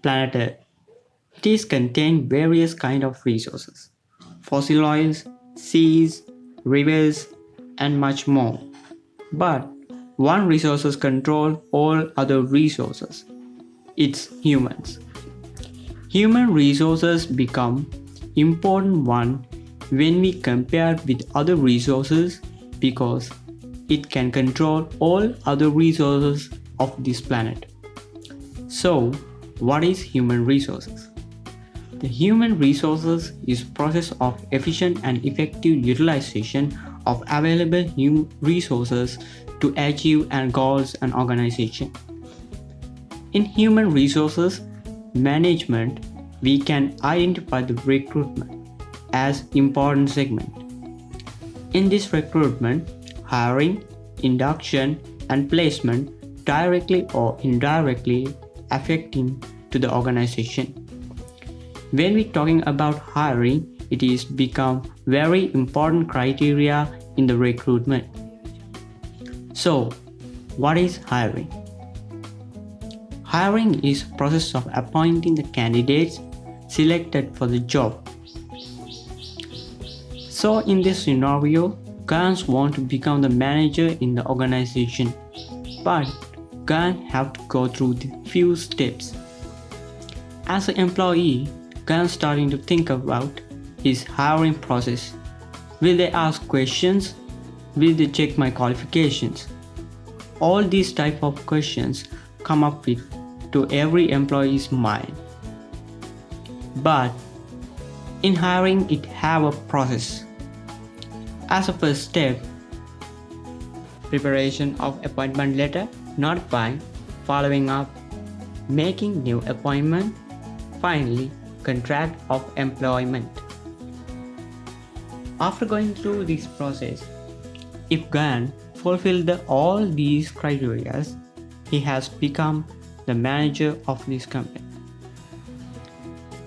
planet Earth. These contain various kinds of resources: fossil oils, seas, rivers, and much more. But one resources control all other resources. It's humans. Human resources become important one when we compare with other resources because it can control all other resources of this planet. So, what is human resources? The human resources is process of efficient and effective utilization of available human resources to achieve and goals and organization. In human resources management, we can identify the recruitment as important segment. In this recruitment, hiring, induction, and placement directly or indirectly affecting to the organization. When we talking about hiring, it is become very important criteria in the recruitment. So, what is hiring? Hiring is process of appointing the candidates selected for the job. So in this scenario, Gans want to become the manager in the organization, but Gan have to go through the few steps. As an employee, Gan starting to think about his hiring process. Will they ask questions? Will they check my qualifications? All these type of questions come up with to every employee's mind. But in hiring, it have a process. As a first step, preparation of appointment letter, notifying, following up, making new appointment, finally, contract of employment. After going through this process, if Gan fulfilled all these criteria, he has become the manager of this company.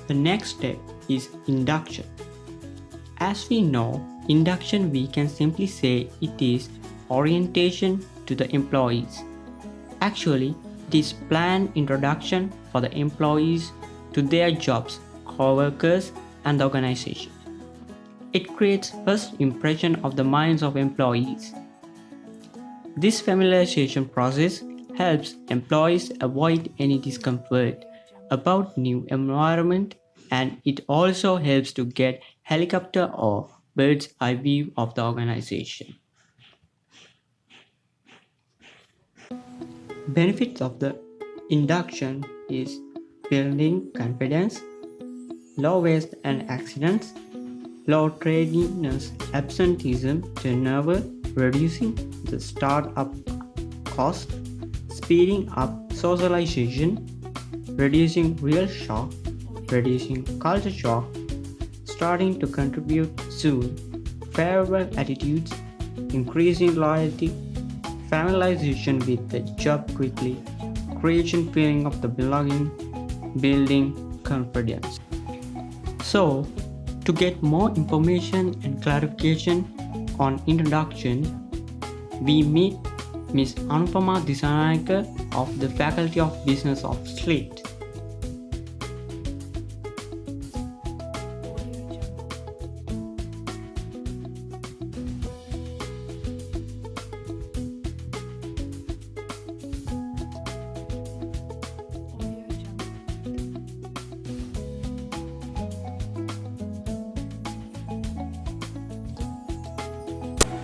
The next step is induction. As we know, induction we can simply say it is orientation to the employees. Actually, it is planned introduction for the employees to their jobs, co-workers, and the organization. It creates first impression of the minds of employees. This familiarization process helps employees avoid any discomfort about new environment, and it also helps to get helicopter or bird's eye view of the organization. Benefits of the induction is building confidence, low waste and accidents, low tardiness, absenteeism, turnover, reducing the start-up cost, speeding up socialization, reducing real shock, reducing culture shock, starting to contribute soon, favorable attitudes, increasing loyalty, familiarization with the job quickly, creation feeling of the belonging, building confidence. So, to get more information and clarification on introduction, we meet Ms. Anupama Disanaikar of the Faculty of Business of Slate.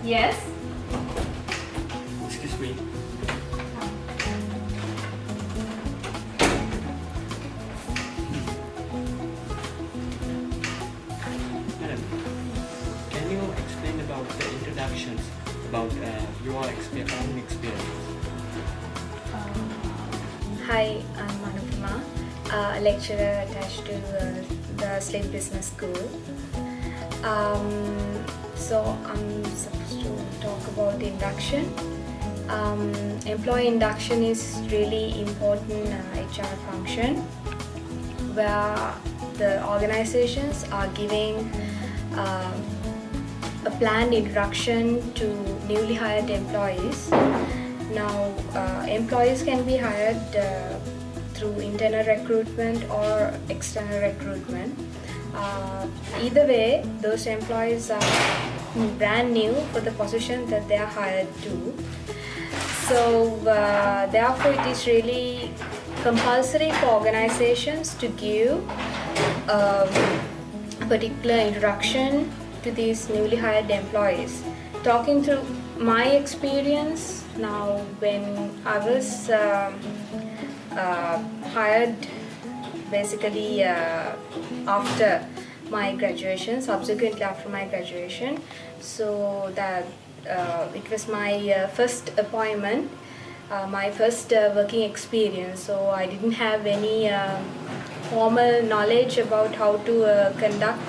Yes. Excuse me. Madam, can you explain about the introductions, about your own experience? Hi, I'm Anupama, a lecturer attached to the Slate Business School. So I'm supposed to talk about the induction. Employee induction is really important HR function where the organizations are giving a planned introduction to newly hired employees. Now, employees can be hired through internal recruitment or external recruitment. Either way, those employees are brand new for the position that they are hired to. So therefore it is really compulsory for organizations to give a particular introduction to these newly hired employees. Talking through my experience now, when I was hired basically after my graduation, subsequently after my graduation, so that it was my first appointment, my first working experience, so I didn't have any formal knowledge about how to conduct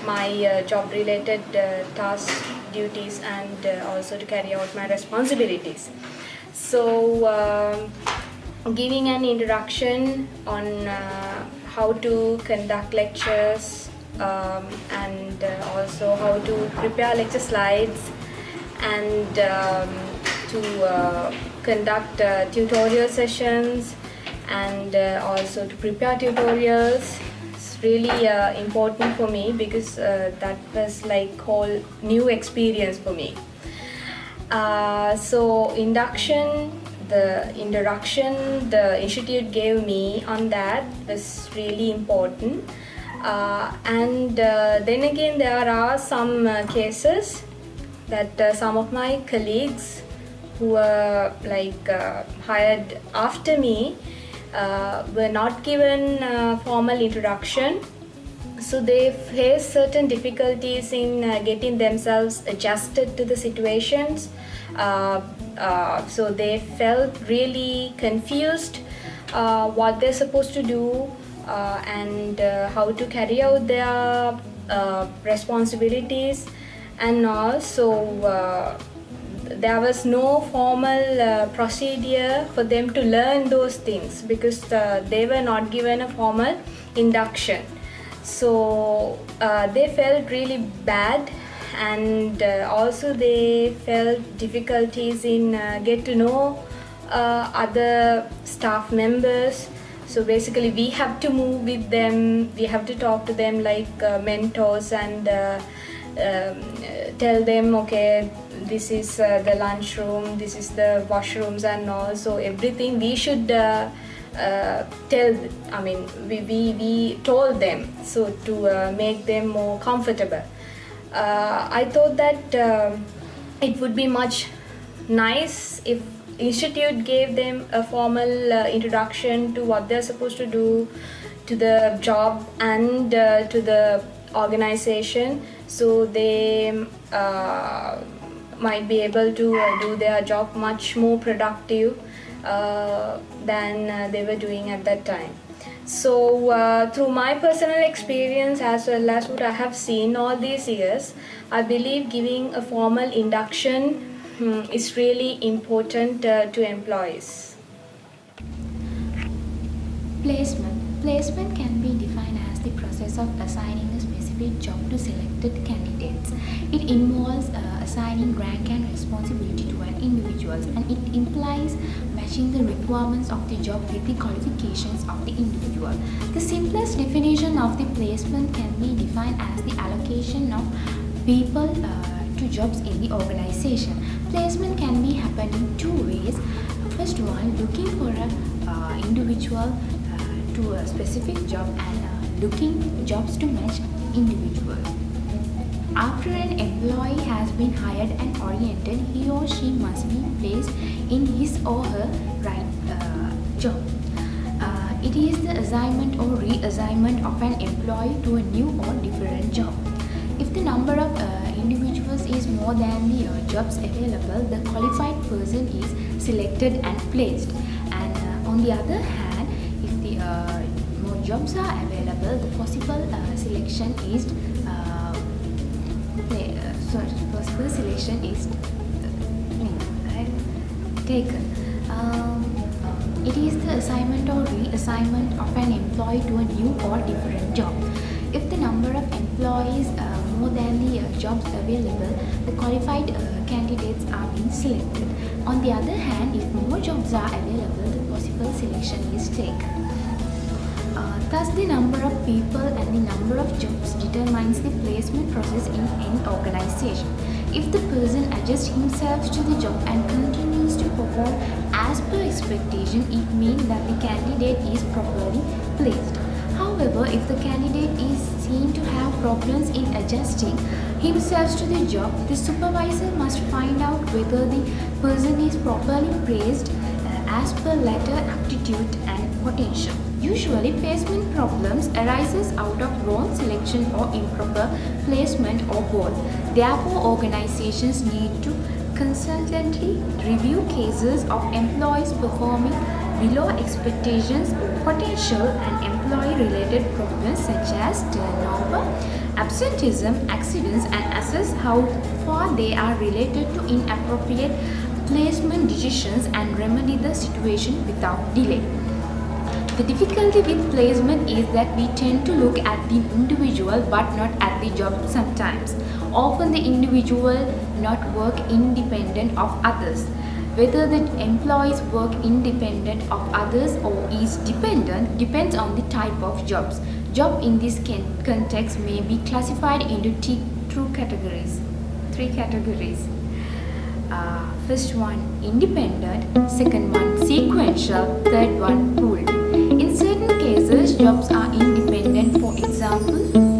my job related tasks, duties, and also to carry out my responsibilities. So giving an introduction on how to conduct lectures, and also how to prepare lecture slides, and to conduct tutorial sessions, and also to prepare tutorials. It's really important for me because that was like whole new experience for me. So the introduction the institute gave me on that was really important. And then again, there are some cases that some of my colleagues who were hired after me were not given formal introduction, so they face certain difficulties in getting themselves adjusted to the situations. So they felt really confused what they're supposed to do, and how to carry out their responsibilities, and also there was no formal procedure for them to learn those things because they were not given a formal induction. So they felt really bad, and also they felt difficulties in get to know other staff members. So basically we have to move with them, we have to talk to them like mentors, and tell them, okay, this is the lunchroom, this is the washrooms and all. So everything we should we told them, so to make them more comfortable. I thought that it would be much nice if institute gave them a formal introduction to what they're supposed to do, to the job, and to the organization, so they might be able to do their job much more productive than they were doing at that time. So through my personal experience as well as what I have seen all these years, I believe giving a formal induction is really important to employees. Placement can be defined as the process of assigning a specific job to selected candidates. It involves assigning rank and responsibility to an individual, and it implies matching the requirements of the job with the qualifications of the individual. The simplest definition of the placement can be defined as the allocation of people to jobs in the organization. Placement can be happen in two ways. First one, looking for an individual to a specific job, and looking jobs to match individuals. After an employee has been hired and oriented, he or she must be placed in his or her right job. It is the assignment or reassignment of an employee to a new or different job. If the number of individuals is more than the jobs available, the qualified person is selected and placed. And on the other hand, if the more jobs are available, the possible selection is taken. It is the assignment or reassignment of an employee to a new or different job. If the number of employees more than the jobs available, the qualified candidates are being selected. On the other hand, if more jobs are available, the possible selection is taken. Thus, the number of people and the number of jobs determines the placement process in any organization. If the person adjusts himself to the job and continues to perform as per expectation, it means that the candidate is properly placed. However, if the candidate is seen to have problems in adjusting himself to the job, the supervisor must find out whether the person is properly placed as per latter aptitude and potential. Usually, placement problems arises out of wrong selection or improper placement or both. Therefore, organizations need to constantly review cases of employees performing below expectations or potential and employee-related problems such as turnover, absenteeism, accidents, and assess how far they are related to inappropriate placement decisions and remedy the situation without delay. The difficulty with placement is that we tend to look at the individual but not at the job sometimes. Often the individual not work independent of others. Whether the employees work independent of others or is dependent depends on the type of jobs. Job in this context may be classified into three categories. First one independent, second one sequential, third one pooled. In certain cases, jobs are independent. For example,